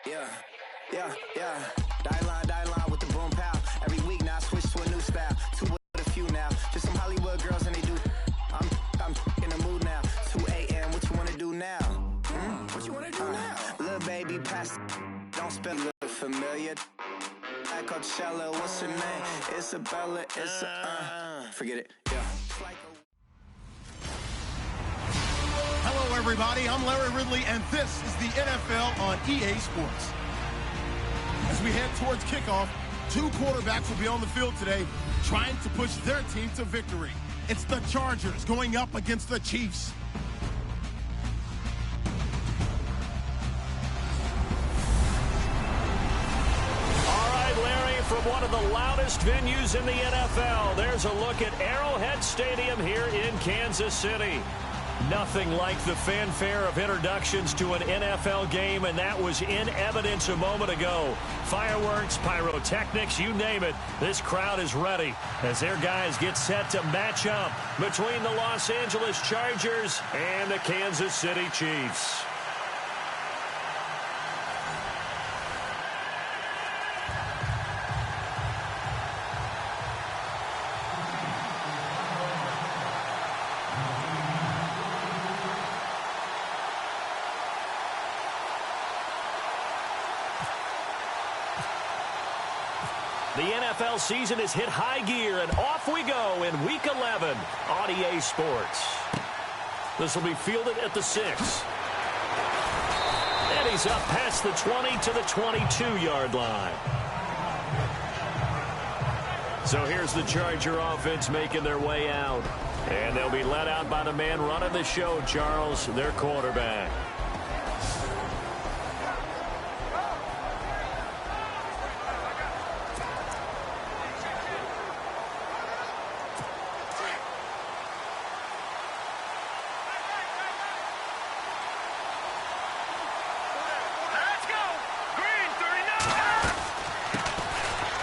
Yeah. Die line with the boom pow. Every week now I switch to a new style. Two with a few now. Just some Hollywood girls and they do. I'm in the mood now. 2 a.m. What you wanna do now? What you wanna do now? Little baby, pass. Don't spell it familiar. Like Coachella, what's her name? Isabella. Forget it. Yeah. Hello, everybody. I'm Larry Ridley, and this is the NFL on EA Sports. As we head towards kickoff, two quarterbacks will be on the field today trying to push their team to victory. It's the Chargers going up against the Chiefs. All right, Larry, from one of the loudest venues in the NFL, there's a look at Arrowhead Stadium here in Kansas City. Nothing like the fanfare of introductions to an NFL game, and that was in evidence a moment ago. Fireworks, pyrotechnics, you name it. This crowd is ready as their guys get set to match up between the Los Angeles Chargers and the Kansas City Chiefs. The NFL season has hit high gear, and off we go in Week 11 on EA Sports. This will be fielded at the 6. And he's up past the 20 to the 22-yard line. So here's the Charger offense making their way out. And they'll be led out by the man running the show, Charles, their quarterback.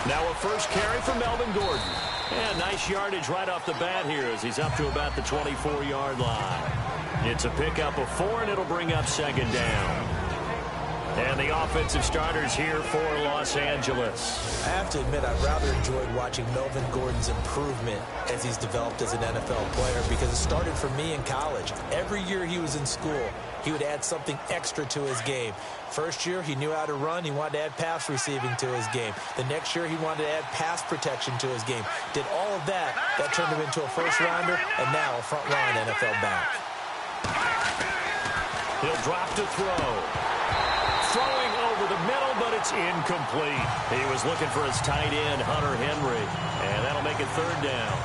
Now a first carry for Melvin Gordon. And nice yardage right off the bat here as he's up to about the 24-yard line. It's a pickup of 4, and it'll bring up second down. And the offensive starters here for Los Angeles. I have to admit, I've rather enjoyed watching Melvin Gordon's improvement as he's developed as an NFL player, because it started for me in college. Every year he was in school, he would add something extra to his game. First year, he knew how to run. He wanted to add pass receiving to his game. The next year, he wanted to add pass protection to his game. Did all of that. That turned him into a first-rounder, and now a front-line NFL back. He'll drop to throw. Throwing over the middle, but it's incomplete. He was looking for his tight end, Hunter Henry, and that'll make it third down.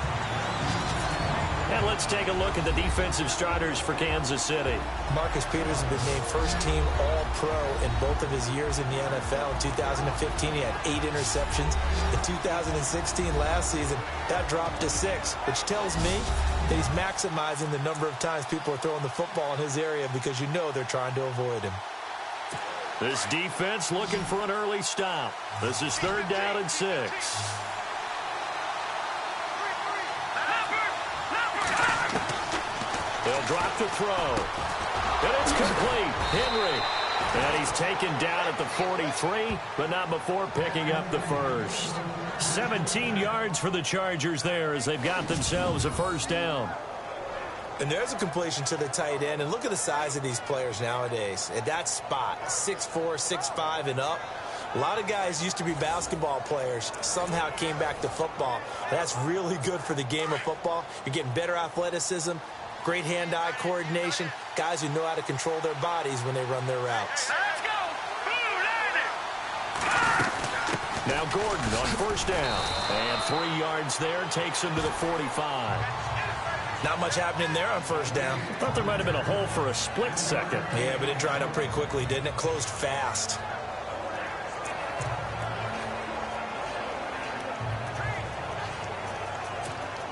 And let's take a look at the defensive starters for Kansas City. Marcus Peters has been named first-team All-Pro in both of his years in the NFL. In 2015, he had 8 interceptions. In 2016, last season, that dropped to 6, which tells me that he's maximizing the number of times people are throwing the football in his area, because you know they're trying to avoid him. This defense looking for an early stop. This is third down and 6. They'll drop to throw. And it's complete. Henry. And he's taken down at the 43, but not before picking up the first. 17 yards for the Chargers there as they've got themselves a first down. And there's a completion to the tight end. And look at the size of these players nowadays. At that spot, 6'4", 6'5", and up. A lot of guys used to be basketball players, somehow came back to football. That's really good for the game of football. You're getting better athleticism, great hand-eye coordination, guys who know how to control their bodies when they run their routes. Now Gordon on first down. And 3 yards there, takes him to the 45. Not much happening there on first down. Thought there might have been a hole for a split second. Yeah, but it dried up pretty quickly, didn't it? Closed fast.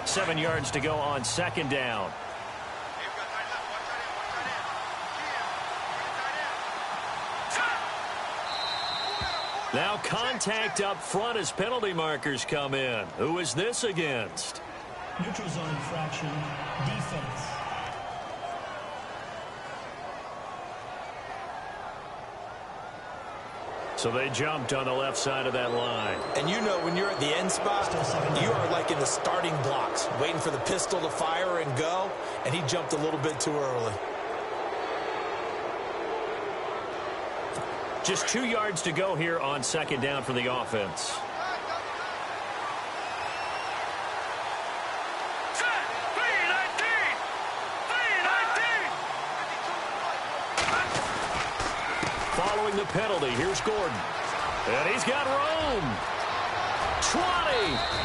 Seven yards to go on second down. Now contact up front as penalty markers come in. Who is this against? Neutral zone infraction, defense. So they jumped on the left side of that line. And you know when you're at the end spot, you are like in the starting blocks, waiting for the pistol to fire and go, and he jumped a little bit too early. Just 2 yards to go here on second down for the offense. Following the penalty, here's Gordon. And he's got room. 20.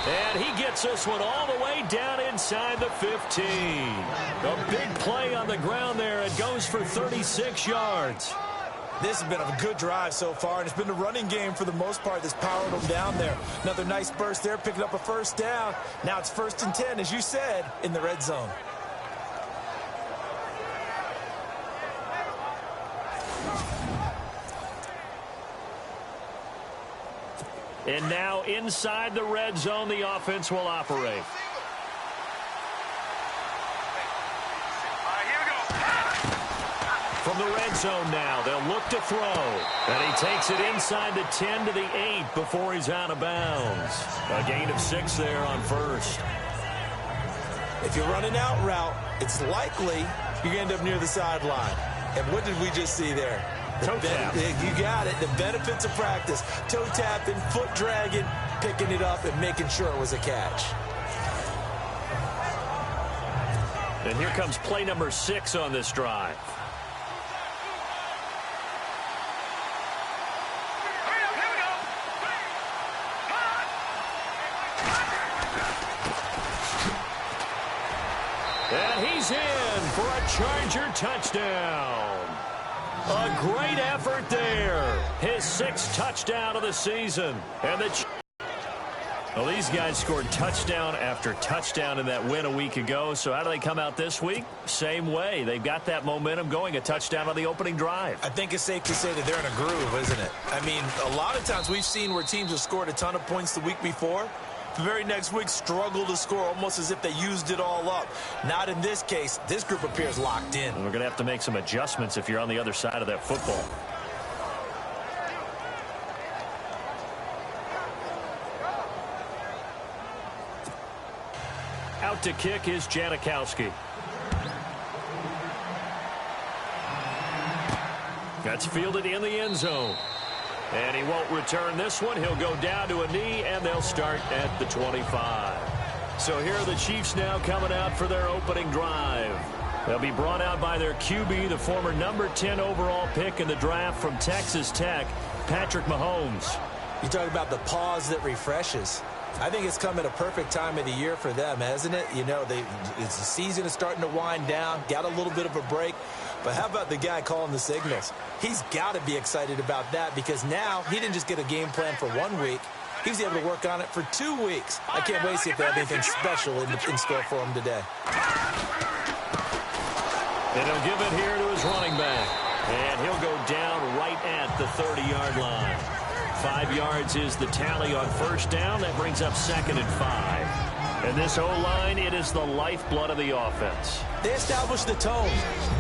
And he gets this one all the way down inside the 15. A big play on the ground there. It goes for 36 yards. This has been a good drive so far, and it's been the running game for the most part that's powered them down there. Another nice burst there, picking up a first down. Now it's 1st and 10, as you said, in the red zone. And now inside the red zone, the offense will operate. From the red zone now, they'll look to throw. And he takes it inside the 10 to the 8 before he's out of bounds. A gain of 6 there on first. If you run an out route, it's likely you're going to end up near the sideline. And what did we just see there? Toe tap. You got it. The benefits of practice. Toe tapping, foot dragging, picking it up, and making sure it was a catch. And here comes play number 6 on this drive. And he's in for a Charger touchdown. A great effort there. His 6th touchdown of the season. And well, these guys scored touchdown after touchdown in that win a week ago. So how do they come out this week? Same way. They've got that momentum going. A touchdown on the opening drive. I think it's safe to say that they're in a groove, isn't it? I mean, a lot of times we've seen where teams have scored a ton of points the week before. The very next week struggle to score, almost as if they used it all up. Not in this case. This group appears locked in. And we're going to have to make some adjustments if you're on the other side of that football. Out to kick is Janikowski. That's fielded in the end zone. And he won't return this one. He'll go down to a knee, and they'll start at the 25. So here are the Chiefs now coming out for their opening drive. They'll be brought out by their QB, the former number 10 overall pick in the draft from Texas Tech, Patrick Mahomes. You talk about the pause that refreshes. I think it's come at a perfect time of the year for them, hasn't it? You know, the season is starting to wind down, got a little bit of a break. But how about the guy calling the signals? He's got to be excited about that because now he didn't just get a game plan for 1 week. He was able to work on it for 2 weeks. I can't wait to see if they have anything special in store for him today. And he'll give it here to his running back. And he'll go down right at the 30-yard line. 5 yards is the tally on first down. That brings up 2nd and 5. And this O-line, it is the lifeblood of the offense. They establish the tone.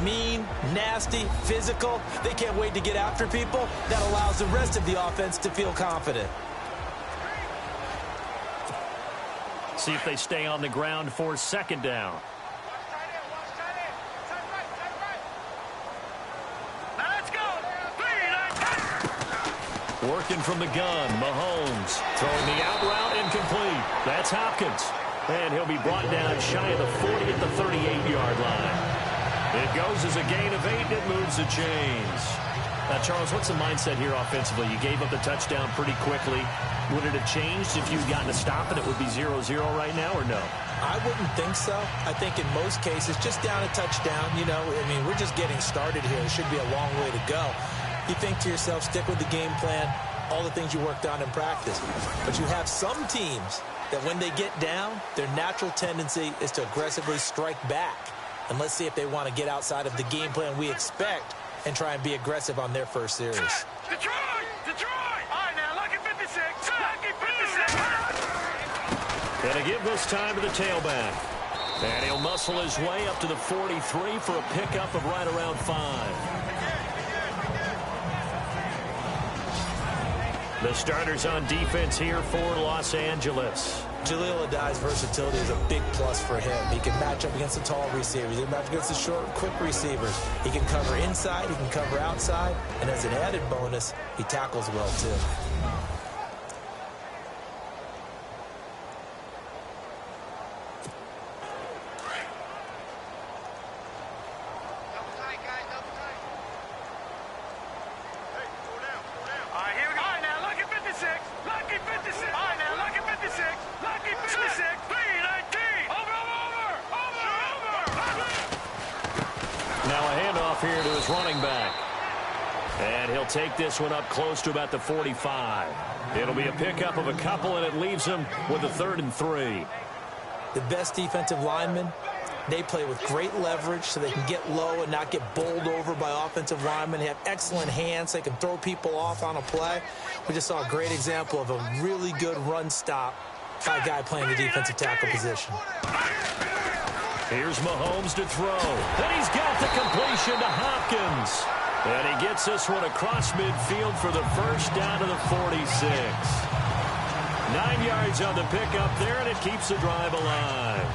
Mean, nasty, physical. They can't wait to get after people. That allows the rest of the offense to feel confident. See if they stay on the ground for 2nd down. Working from the gun, Mahomes throwing the out route incomplete. That's Hopkins. And he'll be brought down shy of the 40 at the 38-yard line. It goes as a gain of 8. It moves the chains. Now, Charles, what's the mindset here offensively? You gave up the touchdown pretty quickly. Would it have changed if you'd gotten a stop and it would be 0-0 right now, or no? I wouldn't think so. I think in most cases, just down a touchdown, you know, I mean, we're just getting started here. It should be a long way to go. You think to yourself, stick with the game plan, all the things you worked on in practice. But you have some teams that when they get down, their natural tendency is to aggressively strike back. And let's see if they want to get outside of the game plan we expect and try and be aggressive on their first series. Detroit! Detroit! All right, now, lucky 56. Lucky 56. Gonna give this time to the tailback. And he'll muscle his way up to the 43 for a pickup of right around 5. The starters on defense here for Los Angeles. Jaleel Adai's versatility is a big plus for him. He can match up against the tall receivers. He can match against the short, quick receivers. He can cover inside. He can cover outside. And as an added bonus, he tackles well, too. Here to his running back. And he'll take this one up close to about the 45. It'll be a pickup of a couple, and it leaves him with a 3rd and 3. The best defensive linemen, they play with great leverage so they can get low and not get bowled over by offensive linemen. They have excellent hands. They can throw people off on a play. We just saw a great example of a really good run stop by a guy playing the defensive tackle position. Here's Mahomes to throw. And he's got the completion to Hopkins. And he gets this one across midfield for the first down to the 46. 9 yards on the pickup there, and it keeps the drive alive.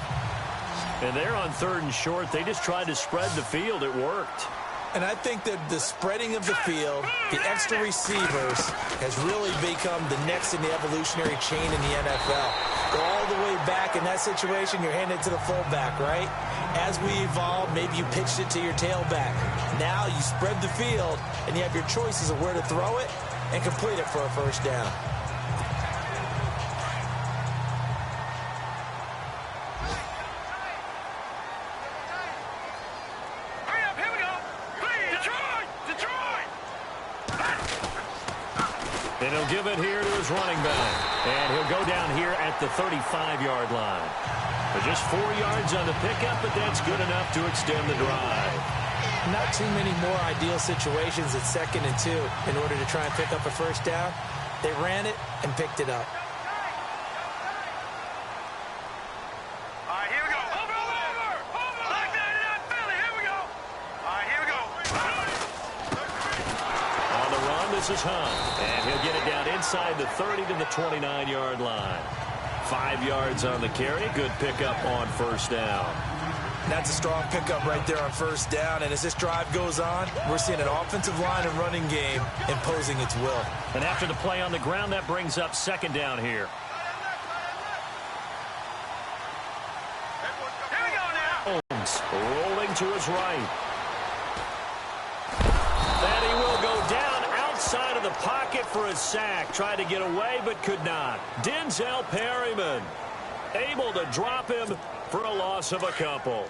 And they're on 3rd and short. They just tried to spread the field. It worked. And I think that the spreading of the field, the extra receivers, has really become the next in the evolutionary chain in the NFL. Go all the way back in that situation, you're handed to the fullback, right? As we evolve, maybe you pitched it to your tailback. Now you spread the field, and you have your choices of where to throw it and complete it for a first down. And he'll give it here to his running back. And he'll go down here at the 35-yard line. But just 4 yards on the pickup, but that's good enough to extend the drive. Not too many more ideal situations at 2nd and 2 in order to try and pick up a first down. They ran it and picked it up. All right, here we go. Over. Like that in that Philly. Here we go. All right, here we go. On the run, this is Hunt. And he'll get it down inside the 30 to the 29-yard line. 5 yards on the carry. Good pickup on first down. That's a strong pickup right there on first down. And as this drive goes on, we're seeing an offensive line and running game imposing its will. And after the play on the ground, that brings up 2nd down here. Here we go now. Holmes rolling to his right. And he will go down outside of the pocket for a sack. Tried to get away, but could not. Denzel Perryman able to drop him for a loss of a couple.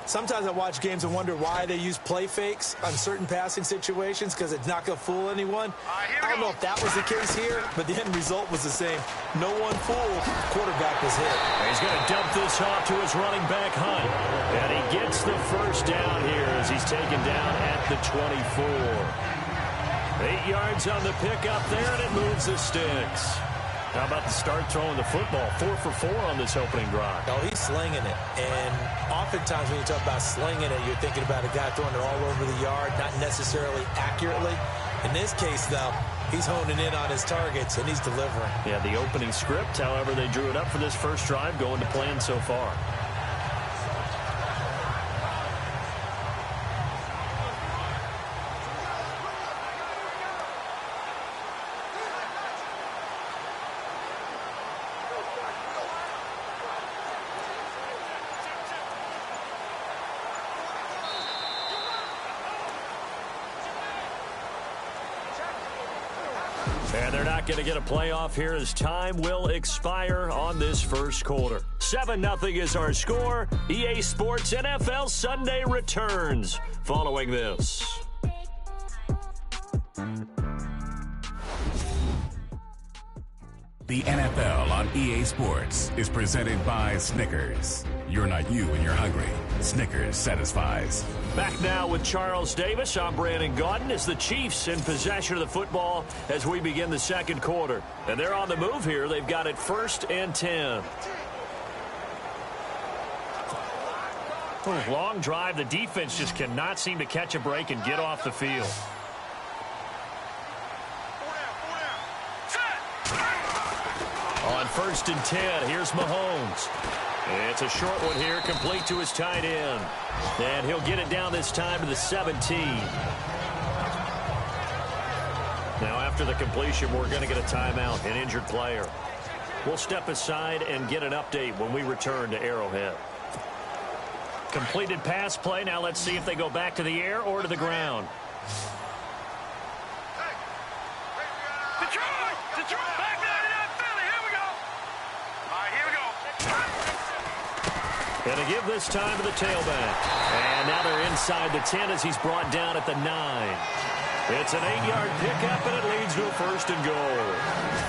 Sometimes I watch games and wonder why they use play fakes on certain passing situations because it's not going to fool anyone. I don't know if that was the case here, but the end result was the same. No one fooled. Quarterback was hit. He's going to dump this off to his running back, Hunt. And he gets the first down here as he's taken down at the 24. 8 yards on the pickup there, and it moves the sticks. How about the start throwing the football? 4 for 4 on this opening drive. Oh, he's slinging it. And oftentimes when you talk about slinging it, you're thinking about a guy throwing it all over the yard, not necessarily accurately. In this case, though, he's honing in on his targets, and he's delivering. Yeah, the opening script, however, they drew it up for this first drive, going to plan so far. And they're not going to get a playoff here as time will expire on this first quarter. 7-0 is our score. EA Sports NFL Sunday returns following this. The NFL on EA Sports is presented by Snickers. You're not you when you're hungry. Snickers satisfies. Back now with Charles Davis. I'm Brandon Gaudin as the Chiefs in possession of the football as we begin the second quarter. And they're on the move here. They've got it 1st and 10. Long drive. The defense just cannot seem to catch a break and get off the field. 1st and 10. Here's Mahomes. It's a short one here, complete to his tight end. And he'll get it down this time to the 17. Now, after the completion, we're going to get a timeout, an injured player. We'll step aside and get an update when we return to Arrowhead. Completed pass play. Now let's see if they go back to the air or to the ground. Detroit, back down in Philly. Here we go. All right, here we go. And to give this time to the tailback. And now they're inside the 10 as he's brought down at the 9. It's an 8-yard pickup, and it leads to a 1st and goal.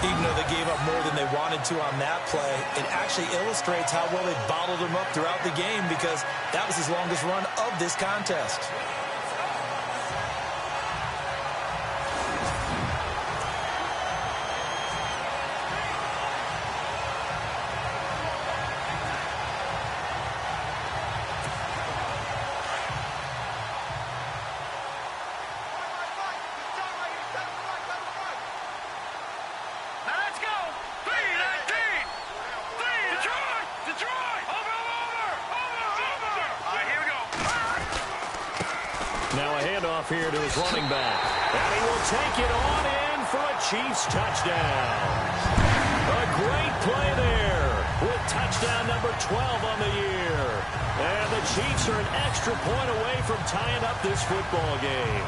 Even though they gave up more than they wanted to on that play, it actually illustrates how well they bottled them up throughout the game because that was his longest run of this contest. Here to his running back. And he will take it on in for a Chiefs touchdown. A great play there with touchdown number 12 on the year. And the Chiefs are an extra point away from tying up this football game.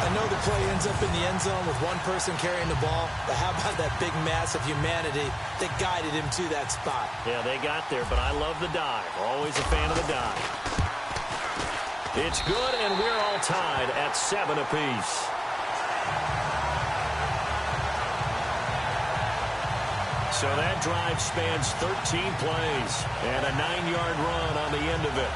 I know the play ends up in the end zone with one person carrying the ball, but how about that big mass of humanity that guided him to that spot? Yeah, they got there, but I love the dive. Always a fan of the dive. It's good, and we're all tied at 7 apiece. So that drive spans 13 plays and a 9-yard run on the end of it.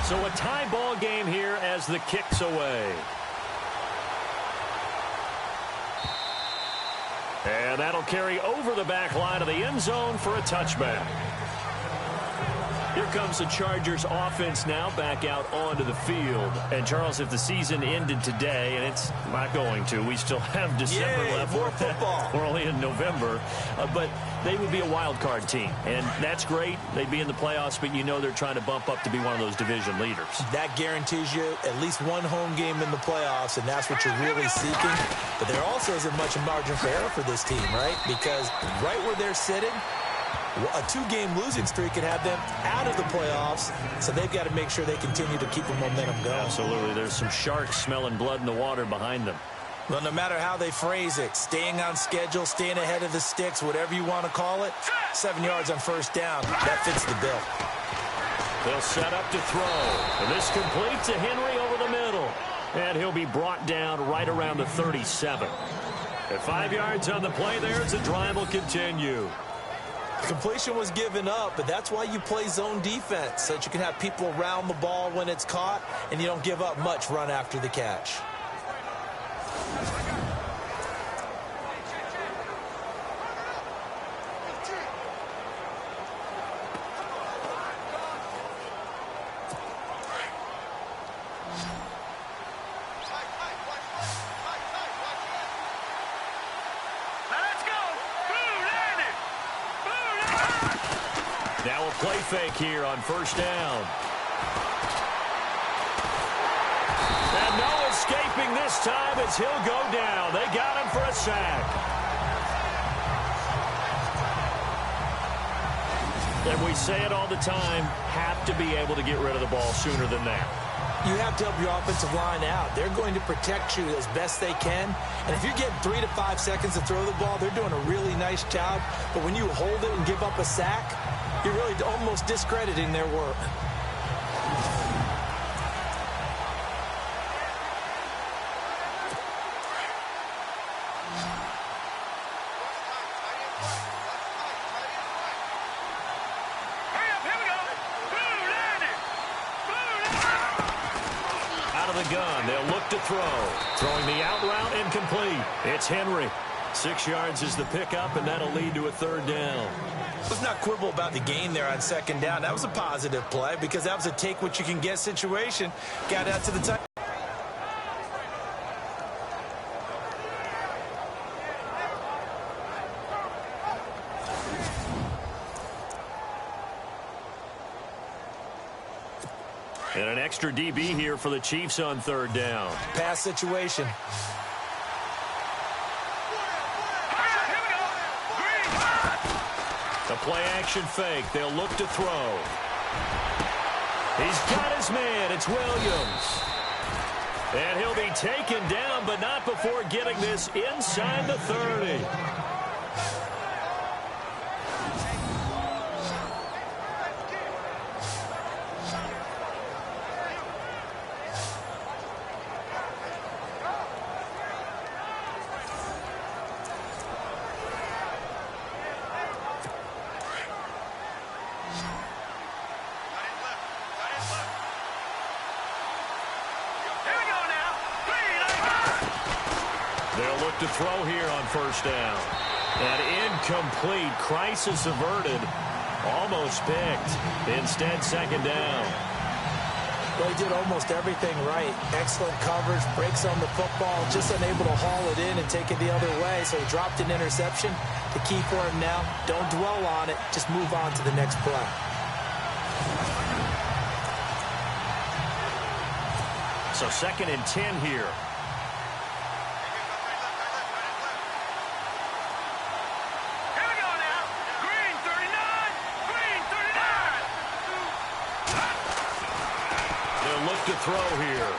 So a tie ball game here as the kick's away. And that'll carry over the back line of the end zone for a touchback. Here comes the Chargers offense now back out onto the field. And, Charles, if the season ended today, and it's not going to, we still have December left. More football. We're only in November. But they would be a wild card team. And that's great. They'd be in the playoffs, but you know they're trying to bump up to be one of those division leaders. That guarantees you at least one home game in the playoffs, and that's what you're really seeking. But there also isn't much margin for error for this team, right? Because right where they're sitting, a 2-game losing streak could have them out of the playoffs, so they've got to make sure they continue to keep the momentum going. Absolutely. There's some sharks smelling blood in the water behind them. Well, no matter how they phrase it, staying on schedule, staying ahead of the sticks, whatever you want to call it, 7 yards on first down, that fits the bill. They'll set up to throw. And this complete to Henry over the middle. And he'll be brought down right around the 37. At 5 yards on the play there, the drive will continue. Completion was given up, but that's why you play zone defense, so that you can have people around the ball when it's caught, and you don't give up much run after the catch. Now a play fake here on first down. And no escaping this time as he'll go down. They got him for a sack. And we say it all the time, have to be able to get rid of the ball sooner than that. You have to help your offensive line out. They're going to protect you as best they can. And if you're getting 3 to 5 seconds to throw the ball, they're doing a really nice job. But when you hold it and give up a sack, you're really almost discrediting their work. Out of the gun, they'll look to throw. Throwing the out route incomplete. It's Henry. 6 yards is the pickup, and that'll lead to a 3rd down. Let's not quibble about the gain there on 2nd down. That was a positive play because that was a take-what-you-can-get situation. Got out to the tight. And an extra DB here for the Chiefs on 3rd down. Pass situation. The play-action fake. They'll look to throw. He's got his man. It's Williams. And he'll be taken down, but not before getting this inside the 30. To throw here on 1st down. An incomplete. Crisis averted. Almost picked. Instead, 2nd down. Well, he did almost everything right. Excellent coverage, breaks on the football, just unable to haul it in and take it the other way, so he dropped an interception. The key for him now, don't dwell on it, just move on to the next play. So 2nd and 10 here. To throw here.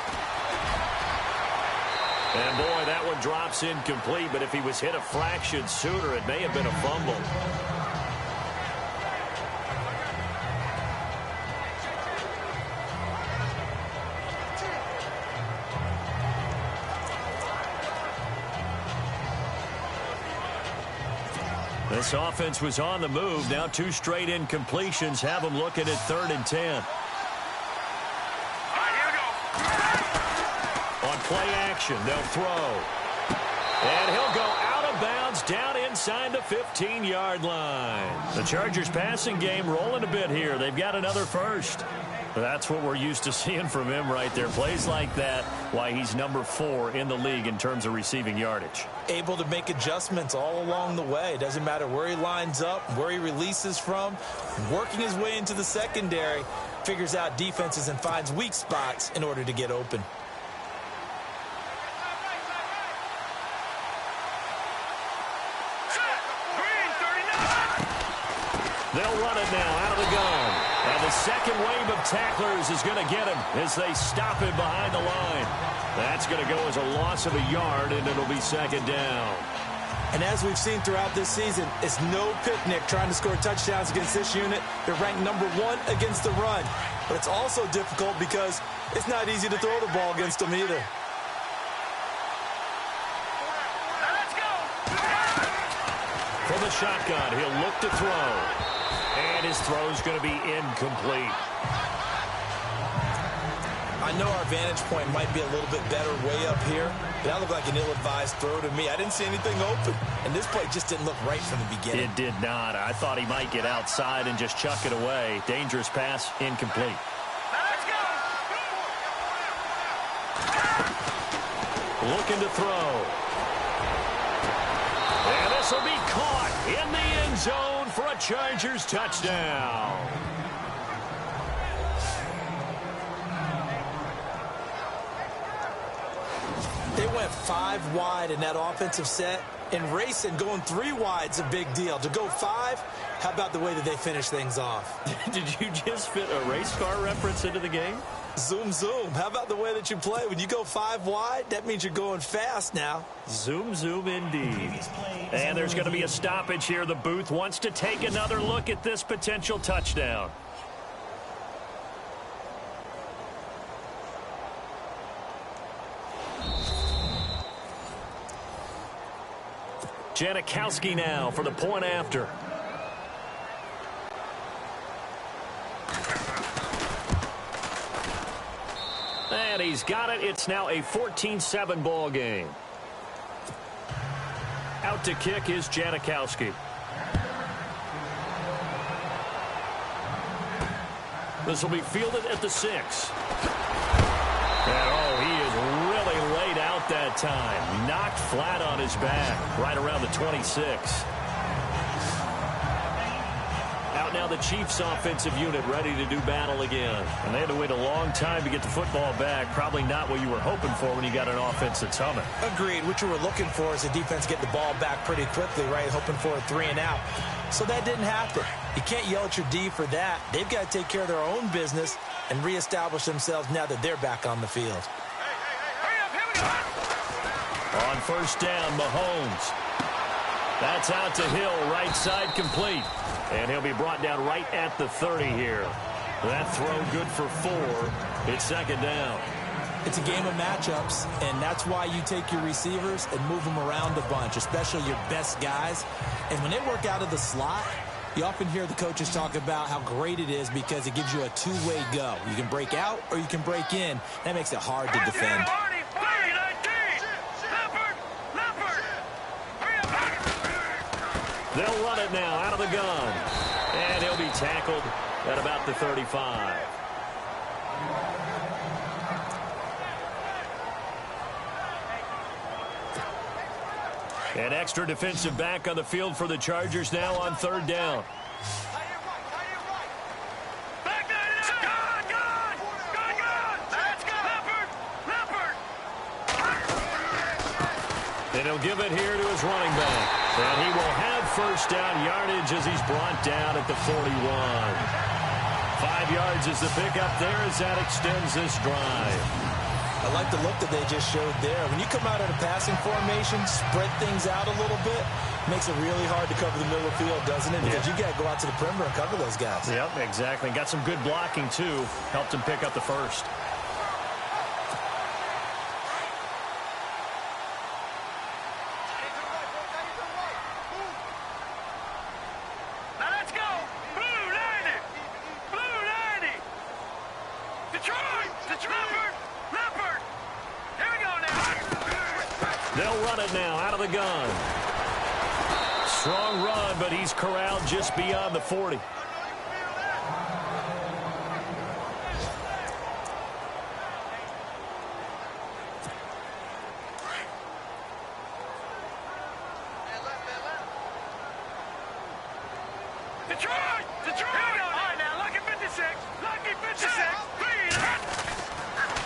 And boy, that one drops incomplete, but if he was hit a fraction sooner, it may have been a fumble. This offense was on the move. Now 2 straight incompletions have them looking at 3rd and 10. Play action, they'll throw. And he'll go out of bounds down inside the 15-yard line. The Chargers passing game rolling a bit here. They've got another first. That's what we're used to seeing from him right there. Plays like that, why he's number 4 in the league in terms of receiving yardage. Able to make adjustments all along the way. Doesn't matter where he lines up, where he releases from. Working his way into the secondary. Figures out defenses and finds weak spots in order to get open. They'll run it now out of the gun. And the second wave of tacklers is going to get him as they stop him behind the line. That's going to go as a loss of a yard, and it'll be 2nd down. And as we've seen throughout this season, it's no picnic trying to score touchdowns against this unit. They're ranked number 1 against the run. But it's also difficult because it's not easy to throw the ball against them either. From the shotgun, he'll look to throw. And his throw's going to be incomplete. I know our vantage point might be a little bit better way up here, but that looked like an ill-advised throw to me. I didn't see anything open, and this play just didn't look right from the beginning. It did not. I thought he might get outside and just chuck it away. Dangerous pass, incomplete. Looking to throw. And this will be caught in the end zone for a Chargers touchdown. They went 5 wide in that offensive set, and racing going 3 wide's a big deal. To go 5, how about the way that they finish things off? Did you just fit a race car reference into the game? Zoom, zoom. How about the way that you play? When you go 5 wide, that means you're going fast now. Zoom, zoom indeed. And there's going to be a stoppage here. The booth wants to take another look at this potential touchdown. Janikowski now for the point after. And he's got it. It's now a 14-7 ball game. Out to kick is Janikowski. This will be fielded at the 6. And, oh, he is really laid out that time. Knocked flat on his back, right around the 26. Out now the Chiefs offensive unit ready to do battle again. And they had to wait a long time to get the football back. Probably not what you were hoping for when you got an offense that's humming. Agreed. What you were looking for is the defense getting the ball back pretty quickly, right? Hoping for a 3 and out. So that didn't happen. You can't yell at your D for that. They've got to take care of their own business and reestablish themselves now that they're back on the field. On first down, Mahomes. That's out to Hill, right side complete. And he'll be brought down right at the 30 here. That throw good for 4. It's second down. It's a game of matchups, and that's why you take your receivers and move them around a bunch, especially your best guys. And when they work out of the slot, you often hear the coaches talk about how great it is because it gives you a two-way go. You can break out or you can break in. That makes it hard to defend. They'll run it now out of the gun. And he'll be tackled at about the 35. An extra defensive back on the field for the Chargers now on third down. And he'll give it here to his running back. And he will have first down yardage as he's brought down at the 41. 5 yards is the pickup there as that extends this drive. I like the look that they just showed there. When you come out of a passing formation, spread things out a little bit, makes it really hard to cover the middle of the field, doesn't it? Because you got to go out to the perimeter and cover those guys. Yep, exactly. Got some good blocking, too. Helped him pick up the first. Now let's go. Blue 90. Blue 90. Detroit. Leopard. Here we go now. They'll run it now out of the gun. Strong run, but he's corralled just beyond the 40. Detroit. Here we go. All right, now, lucky 56. Lucky 56.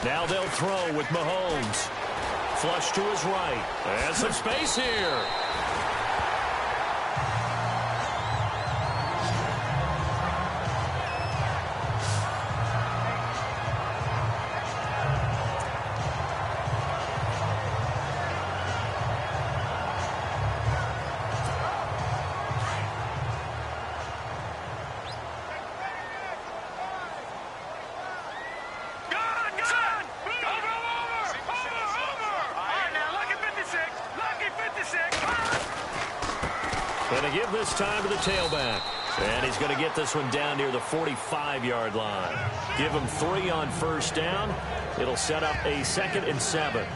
Now they'll throw with Mahomes. Flush to his right. And some space here. Going to give this time to the tailback. And he's going to get this one down near the 45-yard line. Give him 3 on first down. It'll set up a 2nd and 7.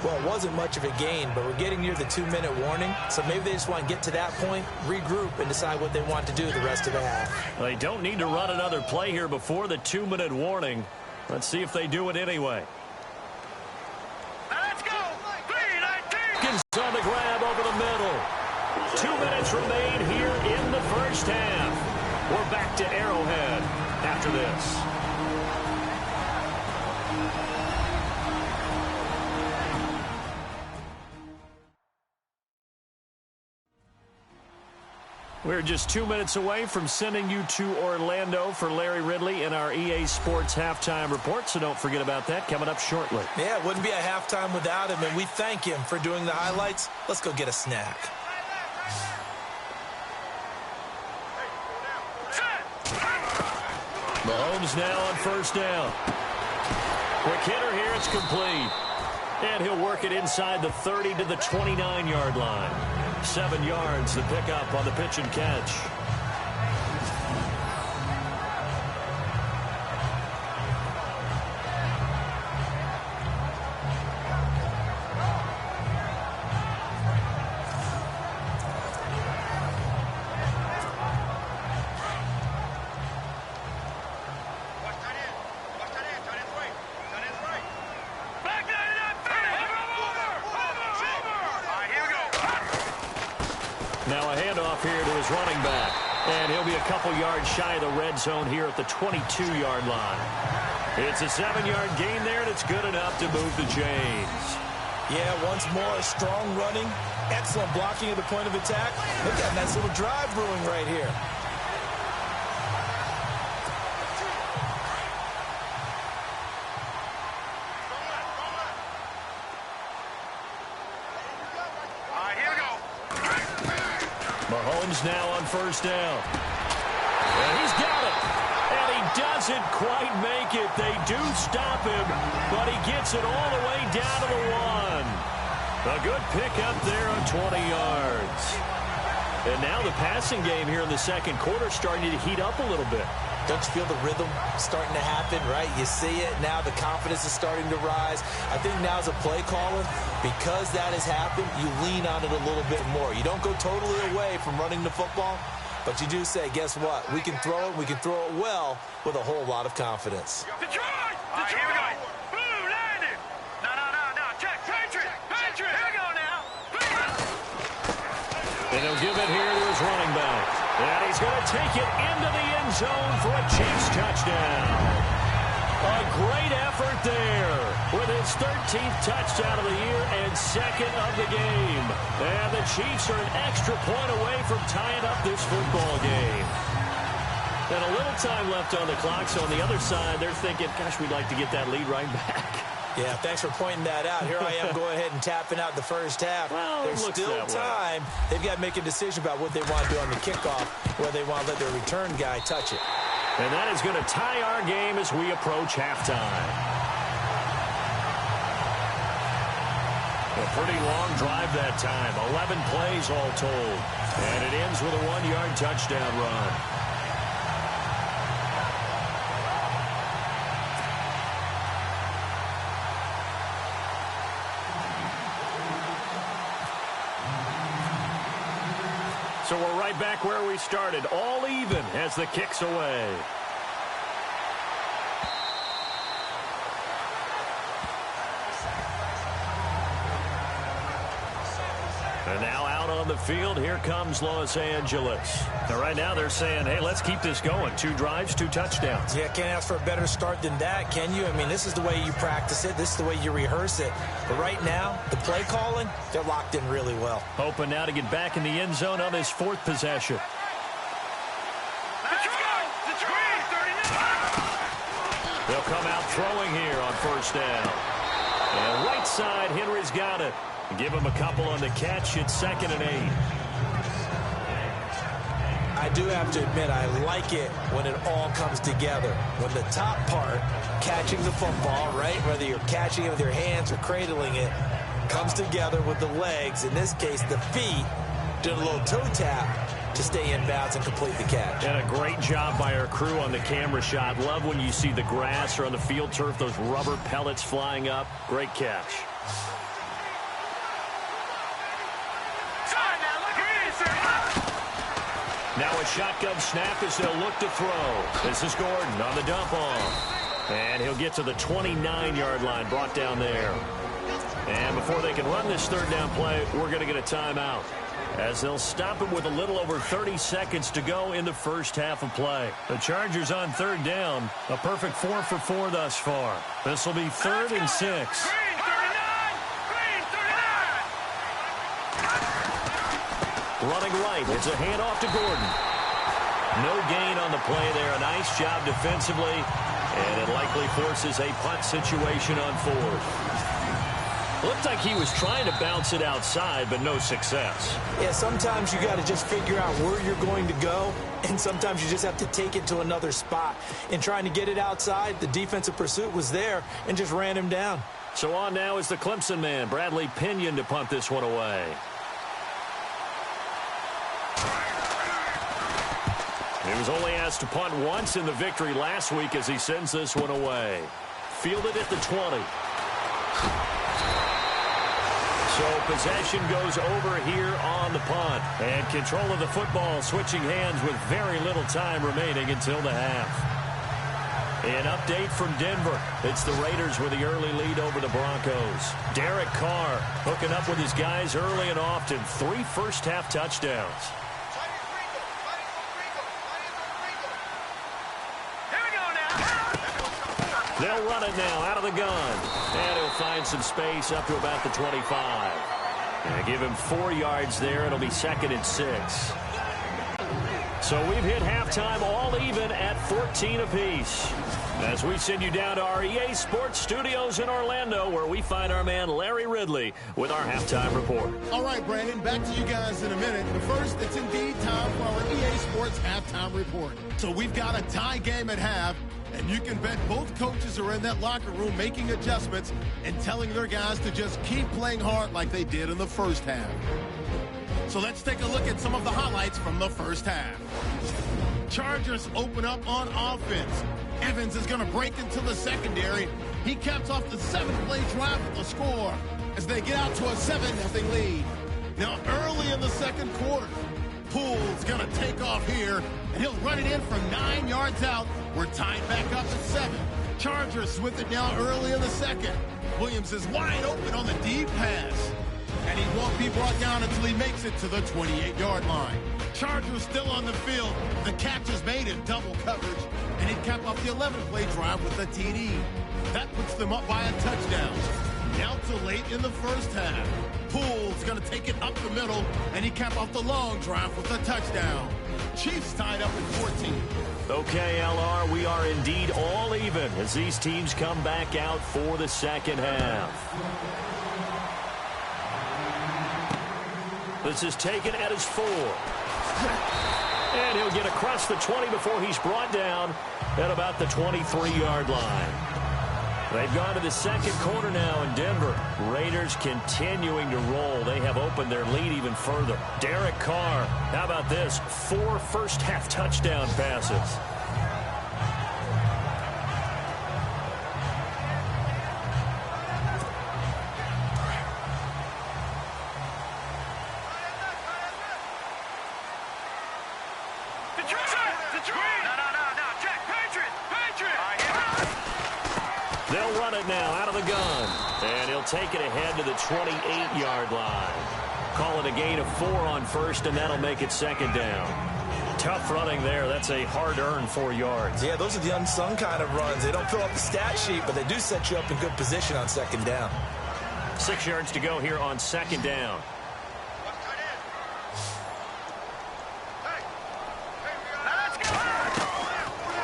Well, it wasn't much of a gain, but we're getting near the 2-minute warning. So maybe they just want to get to that point, regroup, and decide what they want to do the rest of the half. They don't need to run another play here before the 2-minute warning. Let's see if they do it anyway. Let's go. 3-19. On the grab over the middle. 2 minutes remain here in the first half. We're back to Arrowhead after this. We're just 2 minutes away from sending you to Orlando for Larry Ridley in our EA Sports Halftime Report, so don't forget about that coming up shortly. Yeah, it wouldn't be a halftime without him, and we thank him for doing the highlights. Let's go get a snack. Mahomes now on first down. Quick hitter here, it's complete. And he'll work it inside the 30 to the 29-yard line. 7 yards, the pickup on the pitch and catch. Now a handoff here to his running back. And he'll be a couple yards shy of the red zone here at the 22-yard line. It's a 7-yard gain there, and it's good enough to move the chains. Yeah, once more, strong running, excellent blocking at the point of attack. They've got a nice little drive brewing right here. Mahomes now on first down. And he's got it. And he doesn't quite make it. They do stop him, but he gets it all the way down to the 1. A good pickup there on 20 yards. And now the passing game here in the second quarter starting to heat up a little bit. Don't you feel the rhythm starting to happen, right? You see it. Now the confidence is starting to rise. I think now as a play caller, because that has happened, you lean on it a little bit more. You don't go totally away from running the football, but you do say, guess what? We can throw it. We can throw it well with a whole lot of confidence. Detroit! Detroit! Here we go. Boom, landed. No. Check. Patriot. Here we go now. And he'll give it here to his running back. And he's going to take it into the end zone for a Chiefs touchdown. A great effort there with his 13th touchdown of the year and second of the game. And the Chiefs are an extra point away from tying up this football game. And a little time left on the clock, so on the other side, they're thinking, gosh, we'd like to get that lead right back. Yeah, thanks for pointing that out. Here I am going ahead and tapping out the first half. Well, there's still time. They've got to make a decision about what they want to do on the kickoff, whether they want to let their return guy touch it. And that is going to tie our game as we approach halftime. A pretty long drive that time. 11 plays all told. And it ends with a 1-yard touchdown run. So we're right back where we started, all even as the kick's away. And now out on the field, here comes Los Angeles. And right now they're saying, hey, let's keep this going. 2 drives, 2 touchdowns. Yeah, can't ask for a better start than that, can you? I mean, this is the way you practice it. This is the way you rehearse it. But right now, the play calling, they're locked in really well. Hoping now to get back in the end zone on his 4th possession. They'll come out throwing here on first down. And right side, Henry's got it. Give him a couple on the catch. It's 2nd and 8. I do have to admit, I like it when it all comes together. When the top part, catching the football, right, whether you're catching it with your hands or cradling it, comes together with the legs, in this case the feet, doing a little toe tap to stay in bounds and complete the catch. And a great job by our crew on the camera shot. Love when you see the grass or on the field turf, those rubber pellets flying up. Great catch. Now a shotgun snap as they'll look to throw. This is Gordon on the dump off. And he'll get to the 29-yard line, brought down there. And before they can run this 3rd down play, we're going to get a timeout, as they'll stop him with a little over 30 seconds to go in the first half of play. The Chargers on 3rd down, a perfect 4 for 4 thus far. This will be 3rd and 6. Running right, it's a handoff to Gordon. No gain on the play there. A nice job defensively, and it likely forces a punt situation on 4th. Looked like he was trying to bounce it outside, but no success. Yeah, sometimes you got to just figure out where you're going to go, and sometimes you just have to take it to another spot. In trying to get it outside, the defensive pursuit was there and just ran him down. So on now is the Clemson man, Bradley Pinion, to punt this one away. He was only asked to punt once in the victory last week as he sends this one away. Fielded at the 20. So possession goes over here on the punt. And control of the football switching hands with very little time remaining until the half. An update from Denver. It's the Raiders with the early lead over the Broncos. Derek Carr hooking up with his guys early and often. 3 first-half touchdowns. Here we go now. They'll run it now out of the gun. And he'll find some space up to about the 25. And give him 4 yards there. It'll be 2nd and 6. So we've hit halftime all even at 14 apiece. As we send you down to our EA Sports Studios in Orlando, where we find our man Larry Ridley with our halftime report. All right, Brandon, back to you guys in a minute. But first, it's indeed time for our EA Sports halftime report. So we've got a tie game at half, and you can bet both coaches are in that locker room making adjustments and telling their guys to just keep playing hard like they did in the first half. So let's take a look at some of the highlights from the first half. Chargers open up on offense. Evans is going to break into the secondary. He caps off the 7-play drive with the score as they get out to a 7-0 lead. Now, early in the second quarter, Poole's going to take off here, and he'll run it in from 9 yards out. We're tied back up at 7. Chargers with it now early in the second. Williams is wide open on the deep pass, and he won't be brought down until he makes it to the 28-yard line. Chargers still on the field. The catch is made in double coverage, and he'd cap off the 11-play drive with a TD. That puts them up by a touchdown. Now to late in the first half. Poole's going to take it up the middle, and he cap off the long drive with a touchdown. Chiefs tied up at 14. Okay, LR, we are indeed all even as these teams come back out for the second half. This is taken at his 4. And he'll get across the 20 before he's brought down at about the 23-yard line. They've gone to the second quarter now in Denver. Raiders continuing to roll. They have opened their lead even further. Derek Carr, how about this? 4 first-half touchdown passes. They'll run it now out of the gun. And he'll take it ahead to the 28-yard line. Call it a gain of 4 on first, and that'll make it second down. Tough running there. That's a hard-earned 4 yards. Yeah, those are the unsung kind of runs. They don't fill up the stat sheet, but they do set you up in good position on second down. 6 yards to go here on second down.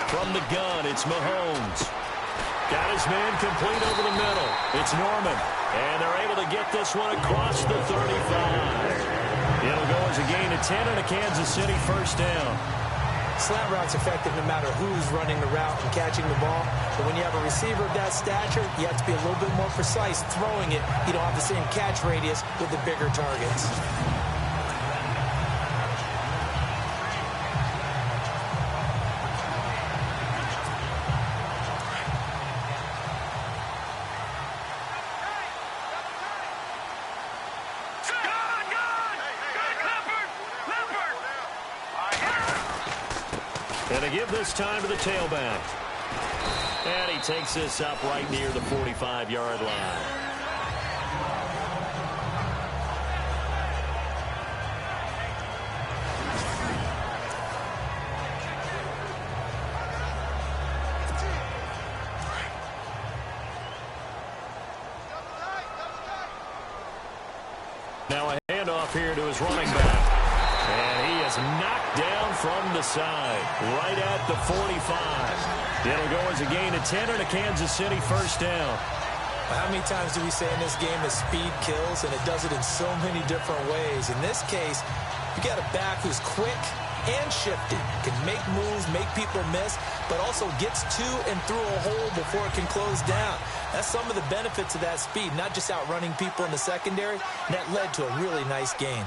From the gun, it's Mahomes. Got his man complete over the middle. It's Norman. And they're able to get this one across the 35. It'll go as a gain of 10 and a Kansas City first down. Slant route's effective no matter who's running the route and catching the ball. But when you have a receiver of that stature, you have to be a little bit more precise throwing it. You don't have the same catch radius with the bigger targets. And to give this time to the tailback. And he takes this up right near the 45-yard line. Now a handoff here to his running back. And he is knocked down from the side, right at the 45. It'll go as a gain of 10 and a Kansas City first down. How many times do we say in this game that speed kills, and it does it in so many different ways? In this case, you got a back who's quick and shifty, can make moves, make people miss, but also gets to and through a hole before it can close down. That's some of the benefits of that speed, not just outrunning people in the secondary, and that led to a really nice gain.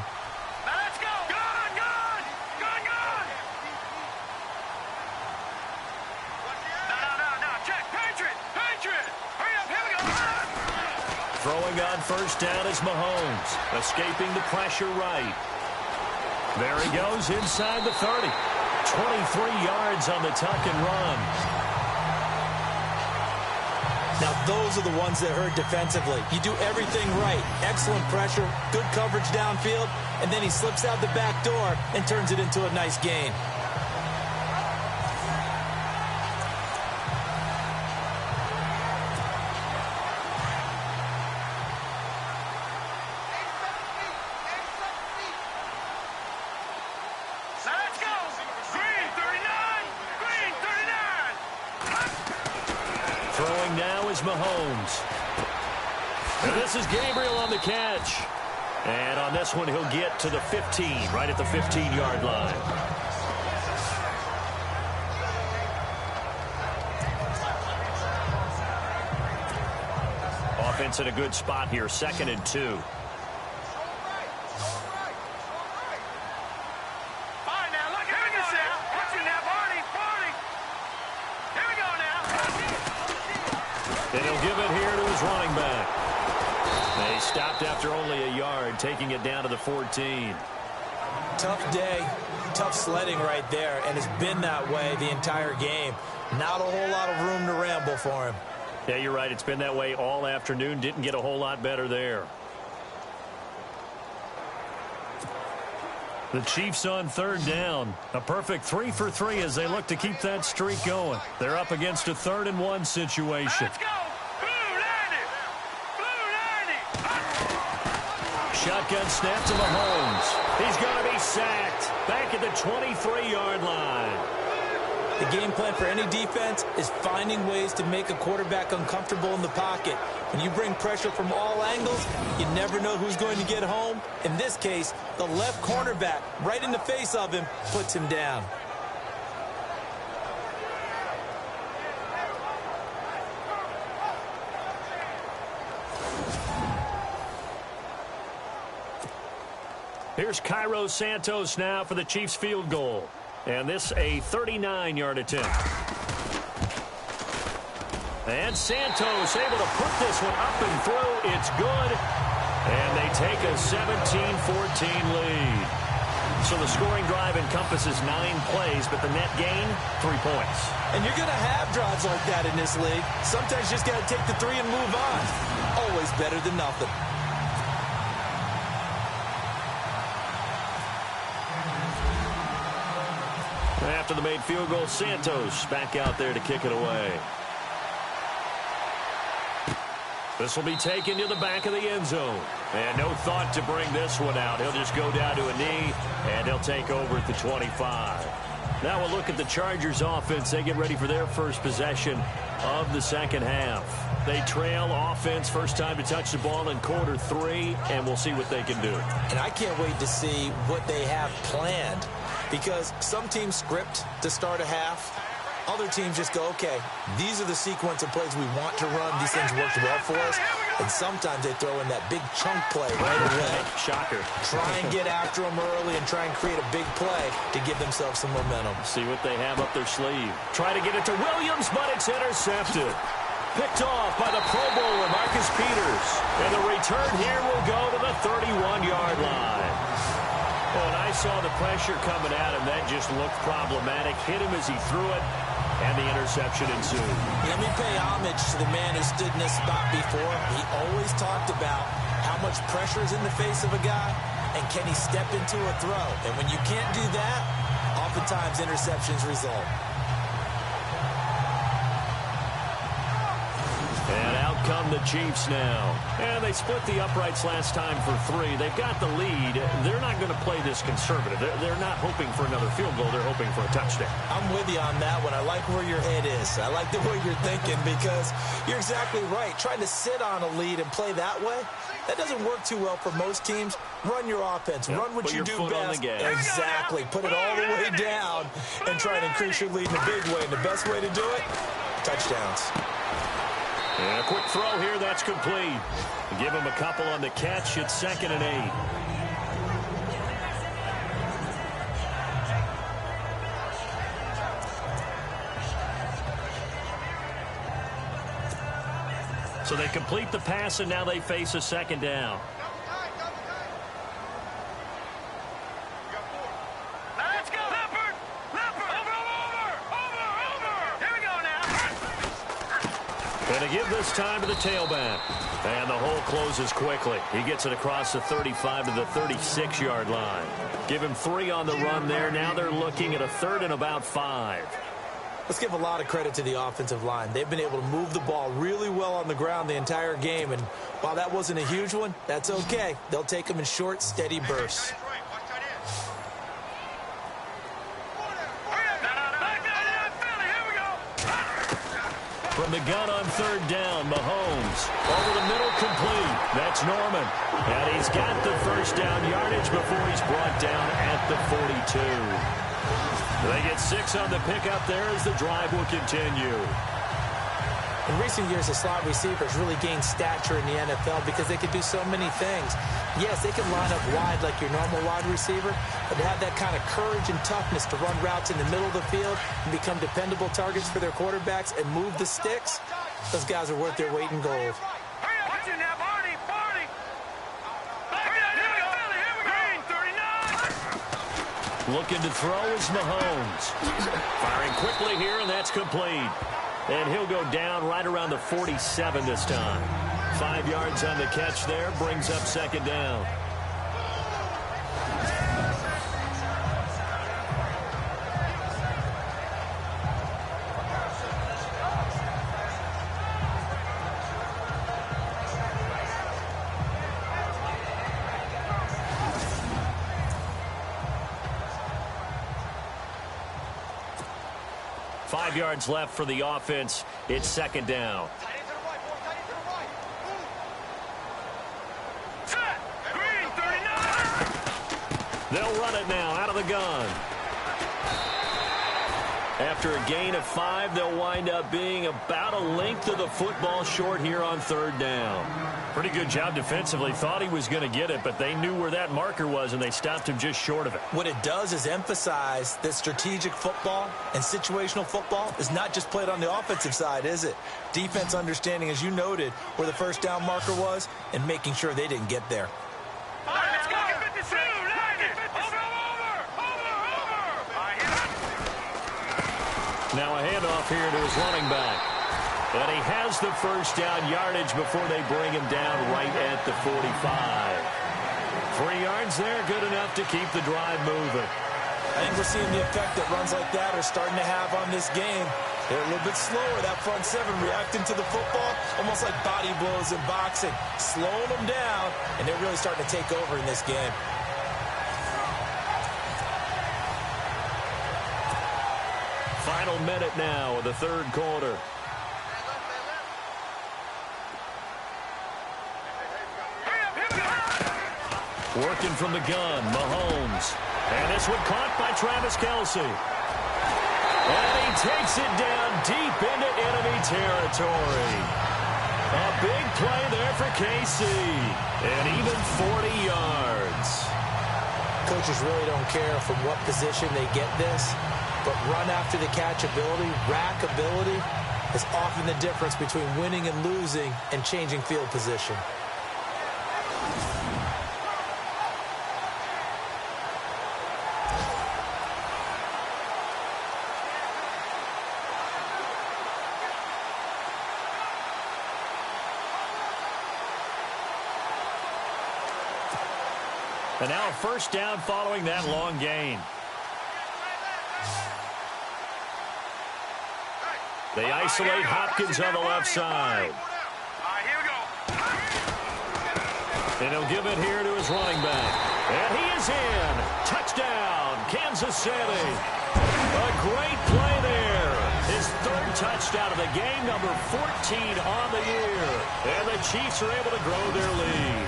Throwing on first down is Mahomes, escaping the pressure right. There he goes inside the 30. 23 yards on the tuck and run. Now, those are the ones that hurt defensively. You do everything right. Excellent pressure, good coverage downfield, and then he slips out the back door and turns it into a nice gain. Throwing now is Mahomes. And this is Gabriel on the catch. And on this one, he'll get to the 15, right at the 15-yard line. Offense in a good spot here, 2nd and 2. And he'll give it here to his running back. And he stopped after only a yard, taking it down to the 14. Tough day, tough sledding right there, and it's been that way the entire game. Not a whole lot of room to ramble for him. Yeah, you're right. It's been that way all afternoon. Didn't get a whole lot better there. The Chiefs on 3rd down. A perfect 3 for 3 as they look to keep that streak going. They're up against a 3rd and 1 situation. Let's go! Blue 90! Shotgun snap to Mahomes. He's going to be sacked. Back at the 23-yard line. The game plan for any defense is finding ways to make a quarterback uncomfortable in the pocket. When you bring pressure from all angles, you never know who's going to get home. In this case, the left cornerback, right in the face of him, puts him down. Here's Cairo Santos now for the Chiefs field goal. And this a 39-yard attempt. And Santos able to put this one up and through. It's good. And they take a 17-14 lead. So the scoring drive encompasses 9 plays, but the net gain, 3 points. And you're going to have drives like that in this league. Sometimes you just got to take the 3 and move on. Always better than nothing. After the made field goal, Santos back out there to kick it away. This will be taken to the back of the end zone. And no thought to bring this one out. He'll just go down to a knee, and he'll take over at the 25. Now we'll look at the Chargers offense. They get ready for their first possession of the second half. They trail offense, first time to touch the ball in Q3, and we'll see what they can do. And I can't wait to see what they have planned, because some teams script to start a half. Other teams just go, okay, these are the sequence of plays we want to run. These things worked well for us. And sometimes they throw in that big chunk play right away. Shocker. Try and get after them early and try and create a big play to give themselves some momentum. See what they have up their sleeve. Try to get it to Williams, but it's intercepted. Picked off by the Pro Bowler, Marcus Peters. And the return here will go to the 31-yard line. When I saw the pressure coming at him, that just looked problematic. Hit him as he threw it, and the interception ensued. Let me pay homage to the man who stood in this spot before. He always talked about how much pressure is in the face of a guy, and can he step into a throw. And when you can't do that, oftentimes interceptions result. And out come the Chiefs now. And they split the uprights last time for 3. They've got the lead. They're not going to play this conservative. They're not hoping for another field goal. They're hoping for a touchdown. I'm with you on that one. I like where your head is. I like the way you're thinking, because you're exactly right. Trying to sit on a lead and play that way, that doesn't work too well for most teams. Run your offense. Run what you do best. Exactly. Put it all the way down and try and increase your lead in a big way. And the best way to do it, touchdowns. And a quick throw here, that's complete. Give him a couple on the catch. It's 2nd and 8. So they complete the pass, and now they face a 2nd down. Let's go, Leopard! Leopard! Over! Here we go now! And to give this time to the tailback. And the hole closes quickly. He gets it across the 35 to the 36-yard line. Give him 3 on the run there. Now they're looking at a 3rd and about 5. Let's give a lot of credit to the offensive line. They've been able to move the ball really well on the ground the entire game. And while that wasn't a huge one, that's okay. They'll take them in short, steady bursts. From the gun on 3rd down, Mahomes. Over the middle, complete. That's Norman. And he's got the first down yardage before he's brought down at the 42. They get 6 on the pickup there as the drive will continue. In recent years, the slot receivers really gained stature in the NFL because they could do so many things. Yes, they can line up wide like your normal wide receiver, but to have that kind of courage and toughness to run routes in the middle of the field and become dependable targets for their quarterbacks and move the sticks, those guys are worth their weight in gold. Looking to throw is Mahomes. Firing quickly here, and that's complete. And he'll go down right around the 47 this time. 5 yards on the catch there, brings up 2nd down. Five yards left for the offense. It's 2nd down. They'll run it now out of the gun. After a gain of 5, they'll wind up being about a length of the football short here on 3rd down. Pretty good job defensively. Thought he was going to get it, but they knew where that marker was, and they stopped him just short of it. What it does is emphasize that strategic football and situational football is not just played on the offensive side, is it? Defense understanding, as you noted, where the first down marker was and making sure they didn't get there. Now a handoff here to his running back. And he has the first down yardage before they bring him down right at the 45. 3 yards there, good enough to keep the drive moving. I think we're seeing the effect that runs like that are starting to have on this game. They're a little bit slower, that front 7, reacting to the football, almost like body blows in boxing, slowing them down, and they're really starting to take over in this game. Final minute now of the 3rd quarter. Working from the gun, Mahomes. And this one caught by Travis Kelce. And he takes it down deep into enemy territory. A big play there for KC. And even 40 yards. Coaches really don't care from what position they get this, but run after the catch ability, rack ability, is often the difference between winning and losing and changing field position. And now a first down following that long gain. They isolate Hopkins on the left side. And he'll give it here to his running back. And he is in. Touchdown, Kansas City. A great play there. His 3rd touchdown of the game, number 14 on the year. And the Chiefs are able to grow their lead.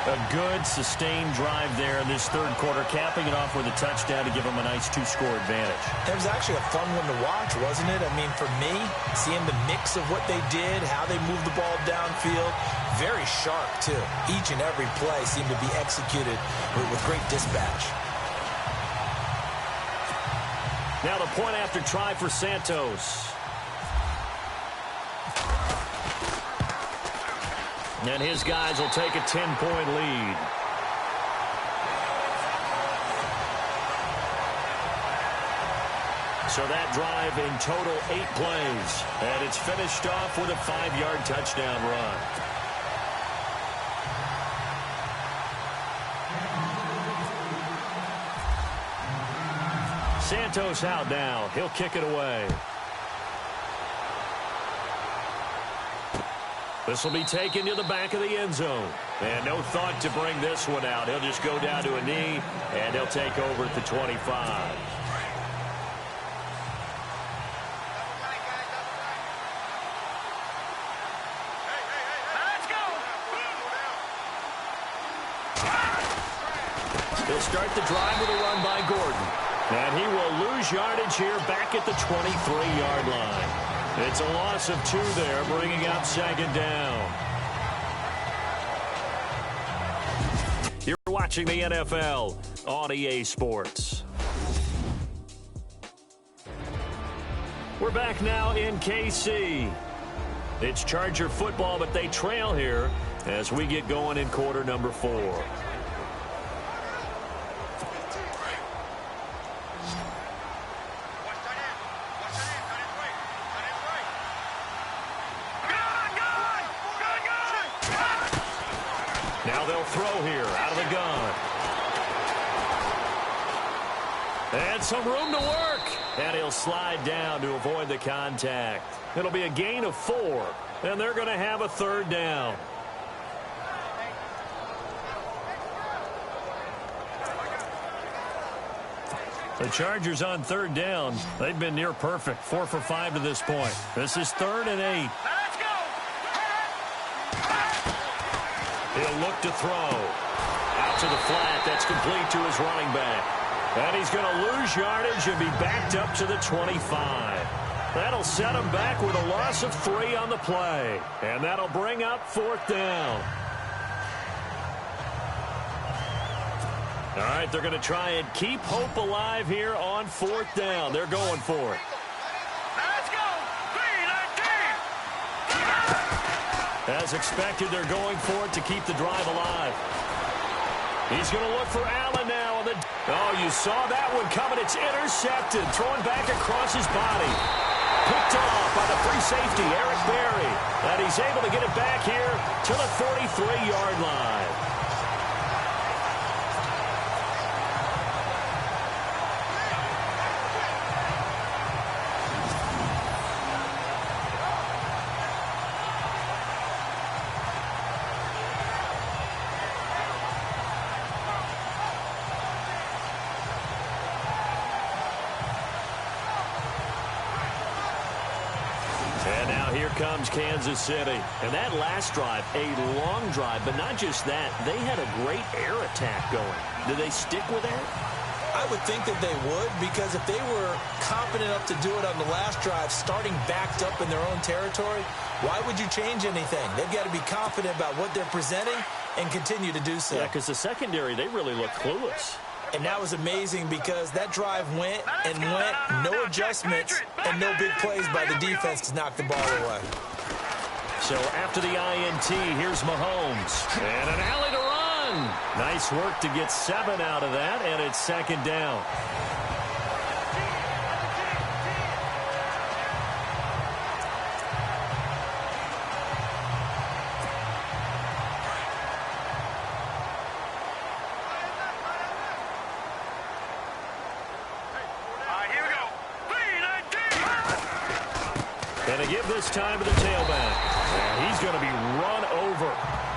A good, sustained drive there in this 3rd quarter, capping it off with a touchdown to give them a nice 2-score advantage. It was actually a fun one to watch, wasn't it? I mean, for me, seeing the mix of what they did, how they moved the ball downfield, very sharp, too. Each and every play seemed to be executed with great dispatch. Now the point after try for Santos. And his guys will take a 10-point lead. So that drive in total 8 plays. And it's finished off with a 5-yard touchdown run. Santos out now. He'll kick it away. This will be taken to the back of the end zone. And no thought to bring this one out. He'll just go down to a knee, and he'll take over at the 25. He'll start the drive with a run by Gordon. And he will lose yardage here back at the 23-yard line. It's a loss of 2 there, bringing up 2nd down. You're watching the NFL on EA Sports. We're back now in KC. It's Charger football, but they trail here as we get going in quarter number 4. Now they'll throw here out of the gun. And some room to work. And he'll slide down to avoid the contact. It'll be a gain of 4. And they're going to have a 3rd down. The Chargers on 3rd down. They've been near perfect. 4 for 5 to this point. This is 3rd and 8. He'll look to throw. Out to the flat. That's complete to his running back. And he's going to lose yardage and be backed up to the 25. That'll set him back with a loss of 3 on the play. And that'll bring up 4th down. All right, they're going to try and keep hope alive here on 4th down. They're going for it. Let's go! As expected, they're going for it to keep the drive alive. He's going to look for Allen now. Oh, you saw that one coming. It's intercepted. Thrown back across his body. Picked off by the free safety, Eric Berry. And he's able to get it back here to the 43-yard line. Comes Kansas City. And that last drive, a long drive, but not just that, they had a great air attack going. Do they stick with that? I would think that they would, because if they were confident enough to do it on the last drive, starting backed up in their own territory, why would you change anything? They've got to be confident about what they're presenting and continue to do so. Yeah, because the secondary, they really look clueless. And that was amazing because that drive went and went, no adjustments, and no big plays by the defense to knock the ball away. So after the INT, here's Mahomes. And an alley to run. Nice work to get 7 out of that, and it's 2nd down. And they give this time to the tailback. And he's going to be run over,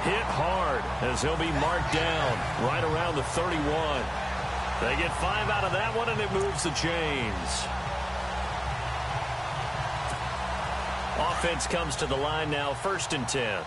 hit hard, as he'll be marked down right around the 31. They get 5 out of that one, and it moves the chains. Offense comes to the line now, 1st and 10.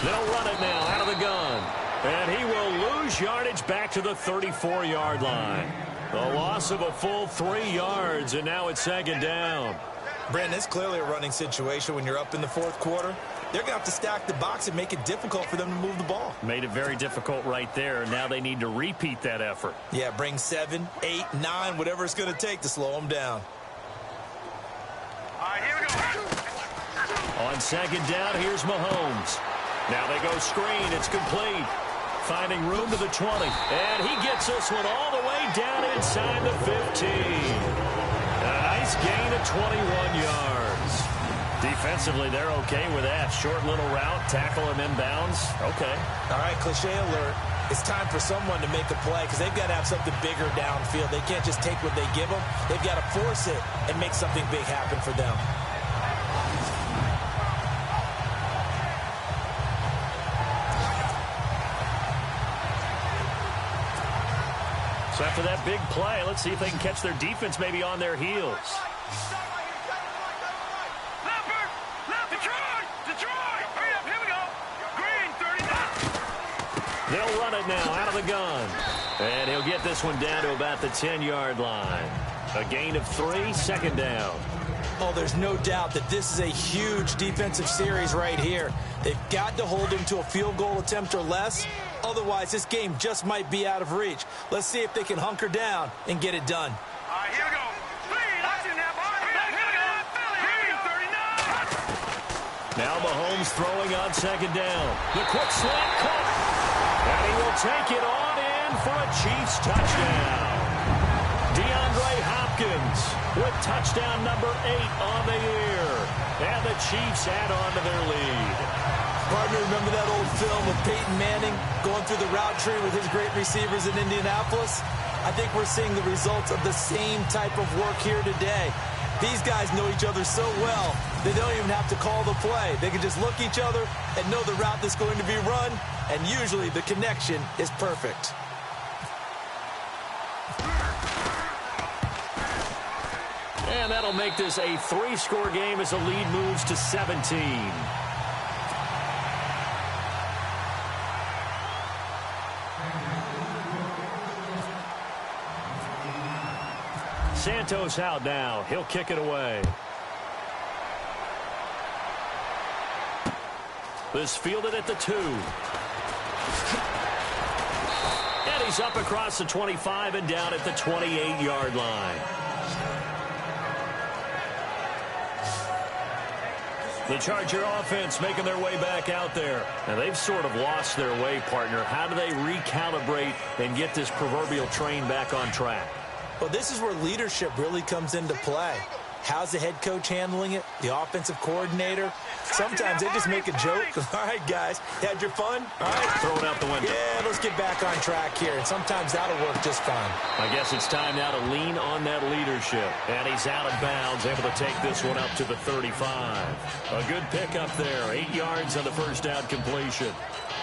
They'll run it now out of the gun. And he will lose yardage back to the 34-yard line. A loss of a full 3 yards, and now it's 2nd down. Brandon, it's clearly a running situation when you're up in the 4th quarter. They're going to have to stack the box and make it difficult for them to move the ball. Made it very difficult right there. Now they need to repeat that effort. Yeah, bring 7, 8, 9, whatever it's going to take to slow them down. All right, here we go. On 2nd down, here's Mahomes. Now they go screen. It's complete. Finding room to the 20. And he gets this one all the way down inside the 15. A nice gain of 21 yards. Defensively, they're okay with that. Short little route, tackle him inbounds. Okay. All right, cliche alert. It's time for someone to make a play because they've got to have something bigger downfield. They can't just take what they give them. They've got to force it and make something big happen for them. So after that big play, let's see if they can catch their defense maybe on their heels. They'll run it now out of the gun. And he'll get this one down to about the 10-yard line. A gain of 3, second down. Oh, there's no doubt that this is a huge defensive series right here. They've got to hold him to a field goal attempt or less. Otherwise, this game just might be out of reach. Let's see if they can hunker down and get it done. All right, here we go. Now Mahomes throwing on second down. The quick slant caught. And he will take it on in for a Chiefs touchdown. DeAndre Hopkins with touchdown number 8 on the year. And the Chiefs add on to their lead. Partner, remember that old film of Peyton Manning going through the route tree with his great receivers in Indianapolis? I think we're seeing the results of the same type of work here today. These guys know each other so well, they don't even have to call the play. They can just look each other and know the route that's going to be run, and usually the connection is perfect. And that'll make this a 3-score game as the lead moves to 17. Santos out now. He'll kick it away. This fielded at the 2. And he's up across the 25 and down at the 28-yard line. The Charger offense making their way back out there. Now, they've sort of lost their way, partner. How do they recalibrate and get this proverbial train back on track? Well, this is where leadership really comes into play. How's the head coach handling it? The offensive coordinator? Sometimes they just make a joke. All right, guys, had your fun? All right. Throw it out the window. Yeah, let's get back on track here. And sometimes that'll work just fine. I guess it's time now to lean on that leadership. And he's out of bounds, able to take this one up to the 35. A good pickup there. 8 yards on the first down completion.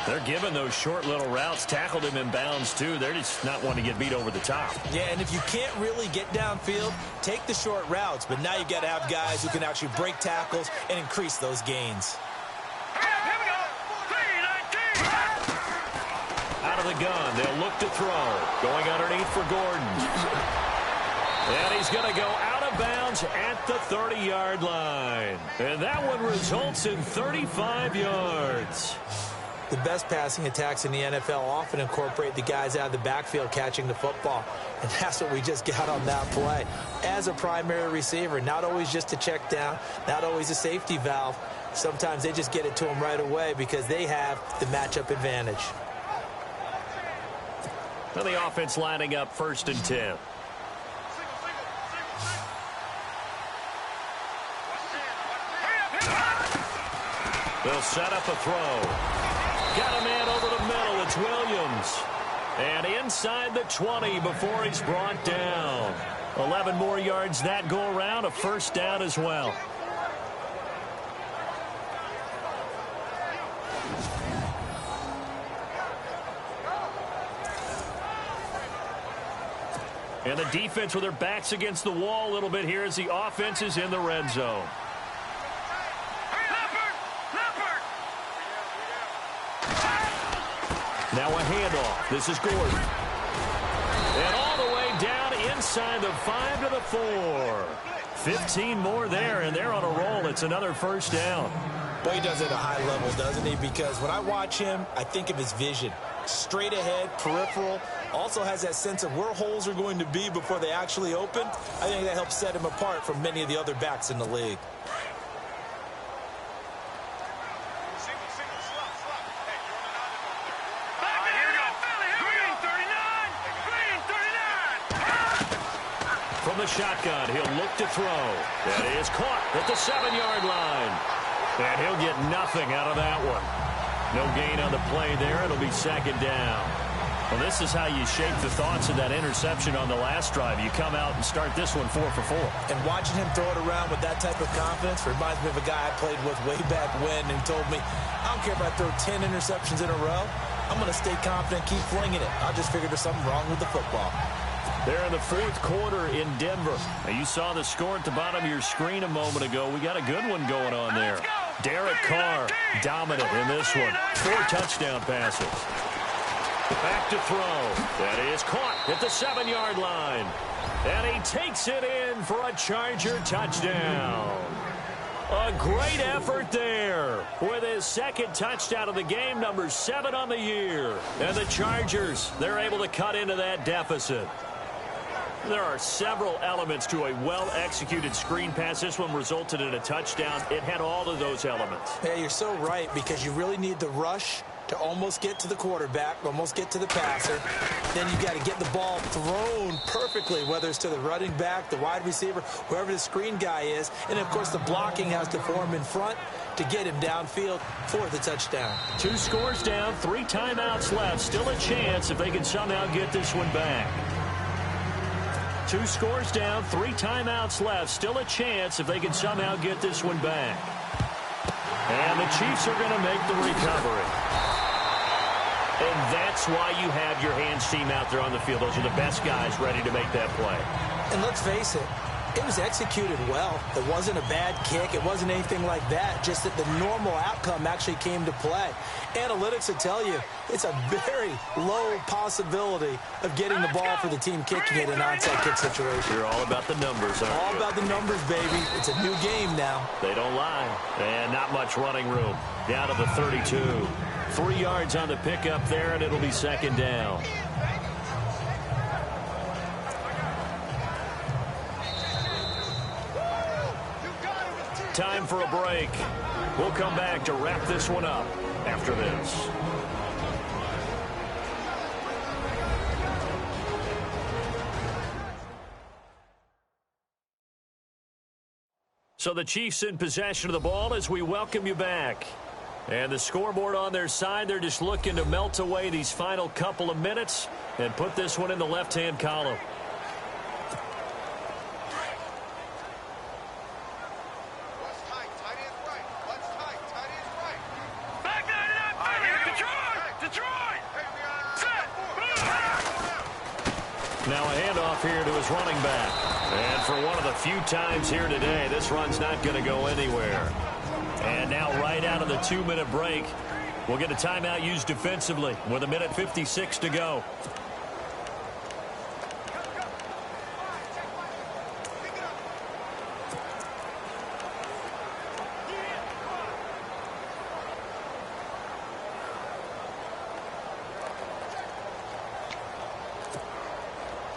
They're giving those short little routes. Tackled him in bounds, too. They're just not wanting to get beat over the top. Yeah, and if you can't really get downfield, take the short routes. But now you've got to have guys who can actually break tackles and increase those gains. Here we go. 3-19. Out of the gun. They'll look to throw. Going underneath for Gordon. And he's going to go out of bounds at the 30-yard line. And that one results in 35 yards. The best passing attacks in the NFL often incorporate the guys out of the backfield catching the football. And that's what we just got on that play. As a primary receiver, not always just a check down, not always a safety valve. Sometimes they just get it to them right away because they have the matchup advantage. Now the offense lining up 1st and 10. They'll set up a throw. Got a man over the middle. It's Williams. And inside the 20 before he's brought down. 11 more yards that go around. A first down as well. And the defense with their backs against the wall a little bit here as the offense is in the red zone. Now a handoff. This is Gordon. And all the way down inside the 5 to the 4. 15 more there, and they're on a roll. It's another first down. Well, he does it at a high level, doesn't he? Because when I watch him, I think of his vision. Straight ahead, peripheral. Also has that sense of where holes are going to be before they actually open. I think that helps set him apart from many of the other backs in the league. from the shotgun. He'll look to throw. That is caught at the 7-yard line. And he'll get nothing out of that one. No gain on the play there. It'll be second down. Well, this is how you shape the thoughts of that interception on the last drive. You come out and start this one 4 for 4. And watching him throw it around with that type of confidence reminds me of a guy I played with way back when who told me, I don't care if I throw 10 interceptions in a row. I'm going to stay confident, keep flinging it. I just figured there's something wrong with the football. They're in the fourth quarter in Denver. Now, you saw the score at the bottom of your screen a moment ago. We got a good one going on there. Derek Carr dominant in this one. 4 touchdown passes. Back to throw. That is caught at the 7-yard line. And he takes it in for a Charger touchdown. A great effort there with his second touchdown of the game, number 7 on the year. And the Chargers, they're able to cut into that deficit. There are several elements to a well-executed screen pass. This one resulted in a touchdown. It had all of those elements. Yeah, you're so right, because you really need the rush to almost get to the quarterback, almost get to the passer. Then you got to get the ball thrown perfectly, whether it's to the running back, the wide receiver, whoever the screen guy is. And, of course, the blocking has to form in front to get him downfield for the touchdown. 2 scores down, 3 timeouts left. Still a chance if they can somehow get this one back. 2 scores down, 3 timeouts left. Still a chance if they can somehow get this one back. And the Chiefs are going to make the recovery. And that's why you have your hands team out there on the field. Those are the best guys ready to make that play. And let's face it, it was executed well. It wasn't a bad kick. It wasn't anything like that. Just that the normal outcome actually came to play. Analytics will tell you it's a very low possibility of getting the ball for the team kicking it in an onside kick situation. You're all about the numbers, aren't you? All about the numbers, baby. It's a new game now. They don't lie. And not much running room. Down to the 32. 3 yards on the pickup there, and it'll be second down. Time for a break. We'll come back to wrap this one up after this. So the Chiefs in possession of the ball as we welcome you back. And the scoreboard on their side, they're just looking to melt away these final couple of minutes and put this one in the left-hand column. Now a handoff here to his running back. And for one of the few times here today, this run's not going to go anywhere. And now right out of the 2-minute break, we'll get a timeout used defensively with 1:56 to go.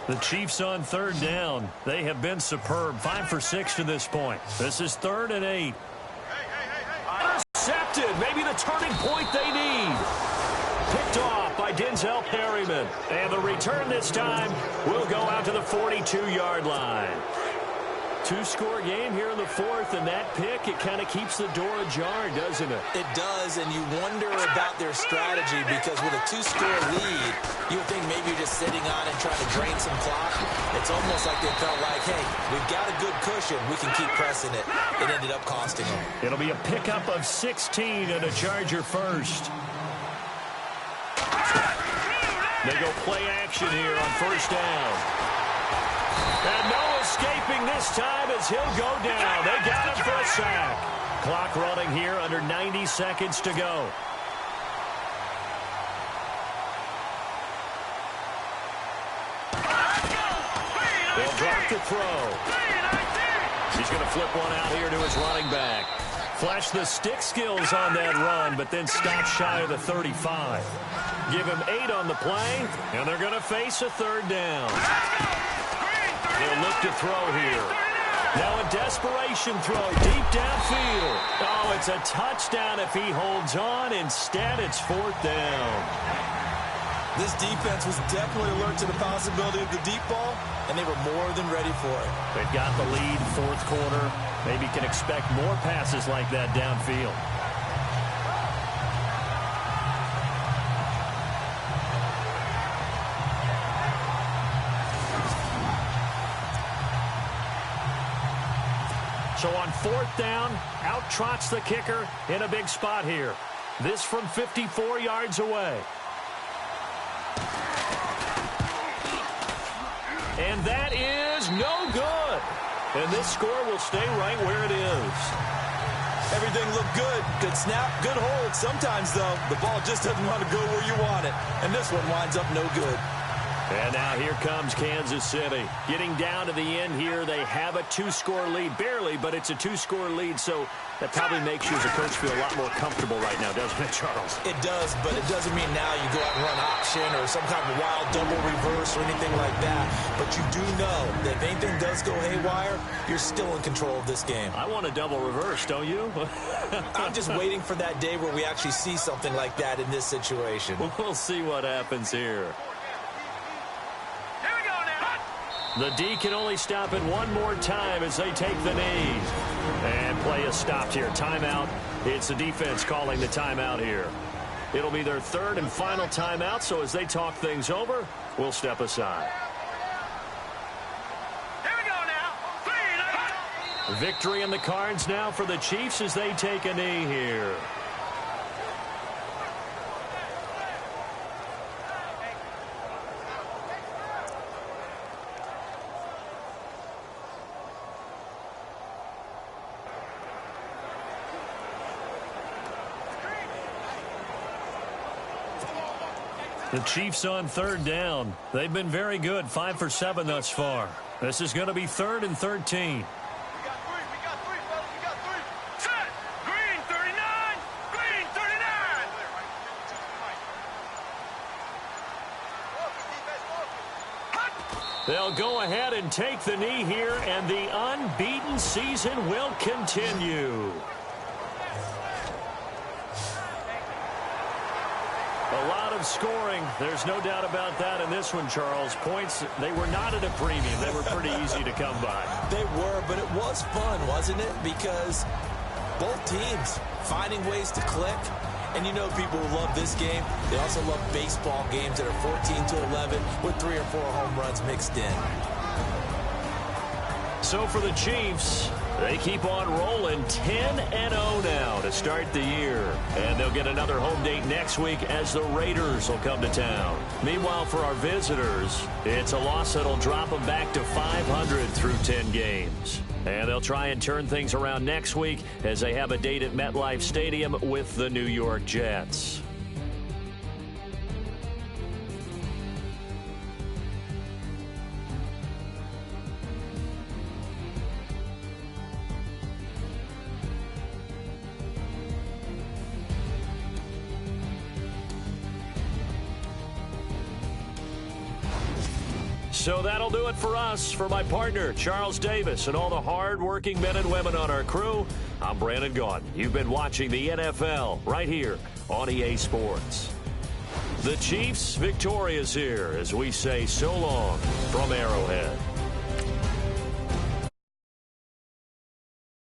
The Chiefs on 3rd down. They have been superb. 5 for 6 to this point. This is 3rd and 8. Intercepted. Maybe the turning point they need. Picked off by Denzel Perryman. And the return this time will go out to the 42-yard line. 2-score game here in the 4th, and that pick, it kind of keeps the door ajar, doesn't it? It does, and you wonder about their strategy, because with a 2-score lead, you would think maybe you're just sitting on it trying to drain some clock. It's almost like they felt like, hey, we've got a good cushion. We can keep pressing it. It ended up costing them. It'll be a pickup of 16 and a Charger first. They go play action here on 1st down. And no escaping this time as he'll go down. They got him for a sack. Clock running here under 90 seconds to go. They'll drop the throw. He's going to flip one out here to his running back. Flash the stick skills on that run, but then stop shy of the 35. Give him 8 on the play, and they're going to face a 3rd down. He'll look to throw here. Now a desperation throw deep downfield. Oh, it's a touchdown if he holds on. Instead, it's 4th down. This defense was definitely alert to the possibility of the deep ball, and they were more than ready for it. They've got the lead, fourth quarter. Maybe can expect more passes like that downfield. So on fourth down, out trots the kicker in a big spot here. This from 54 yards away. And that is no good. And this score will stay right where it is. Everything looked good. Good snap, good hold. Sometimes, though, the ball just doesn't want to go where you want it. And this one winds up no good. And now here comes Kansas City. Getting down to the end here, they have a two-score lead. Barely, but it's a two-score lead, so that probably makes you as a coach feel a lot more comfortable right now, doesn't it, Charles? It does, but it doesn't mean now you go out and run option or some kind of wild double reverse or anything like that. But you do know that if anything does go haywire, you're still in control of this game. I want a double reverse, don't you? I'm just waiting for that day where we actually see something like that in this situation. We'll see what happens here. The D can only stop it one more time as they take the knee. And play is stopped here. Timeout. It's the defense calling the timeout here. It'll be their third and final timeout, so as they talk things over, we'll step aside. Here we go now. Victory in the cards now for the Chiefs as they take a knee here. The Chiefs on third down. They've been very good, 5 for 7 thus far. This is going to be 3rd and 13. We got three, fellas. We got three. Set. Green 39. Green 39. They'll go ahead and take the knee here, and the unbeaten season will continue. A lot of scoring. There's no doubt about that in this one, Charles. Points, they were not at a premium. They were pretty easy to come by. They were, but it was fun, wasn't it? Because both teams finding ways to click. And you know people who love this game, they also love baseball games that are 14-11 with 3 or 4 home runs mixed in. So for the Chiefs, they keep on rolling 10-0 now to start the year. And they'll get another home date next week as the Raiders will come to town. Meanwhile, for our visitors, it's a loss that'll drop them back to 500 through 10 games. And they'll try and turn things around next week as they have a date at MetLife Stadium with the New York Jets. So that'll do it for us. For my partner, Charles Davis, and all the hard-working men and women on our crew, I'm Brandon Gaudin. You've been watching the NFL right here on EA Sports. The Chiefs victorious here as we say so long from Arrowhead.